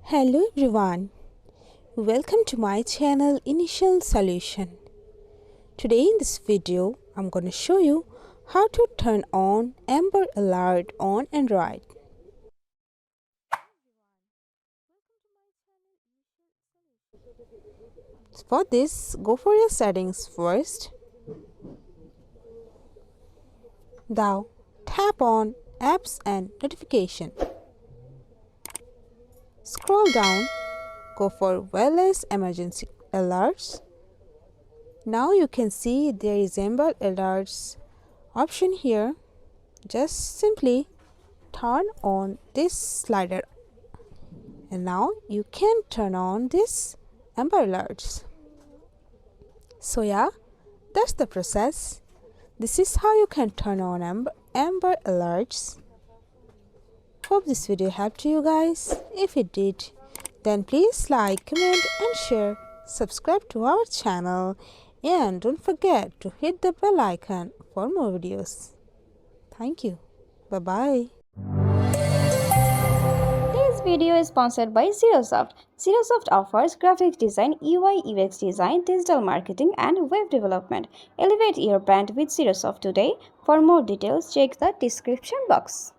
Hello everyone, welcome to my channel Initial Solution. Today in this video, I'm going to show you how to turn on Amber Alert on Android. For this, go for your settings first. Now, tap on Apps and Notification. Scroll down, go for Wireless Emergency Alerts. Now you can see there is Amber Alerts option here. Just simply turn on this slider and now you can turn on this Amber Alerts. So yeah, that's the process. This is how you can turn on Amber Alerts. Hope this video helped you guys. If it did, then please like, comment and share. Subscribe to our channel and don't forget to hit the bell icon for more videos. Thank you. Bye-bye. This video is sponsored by Zerosoft. Zerosoft offers graphic design, UI UX design, digital marketing and web development. Elevate your brand with Zerosoft today. For more details, check the description box.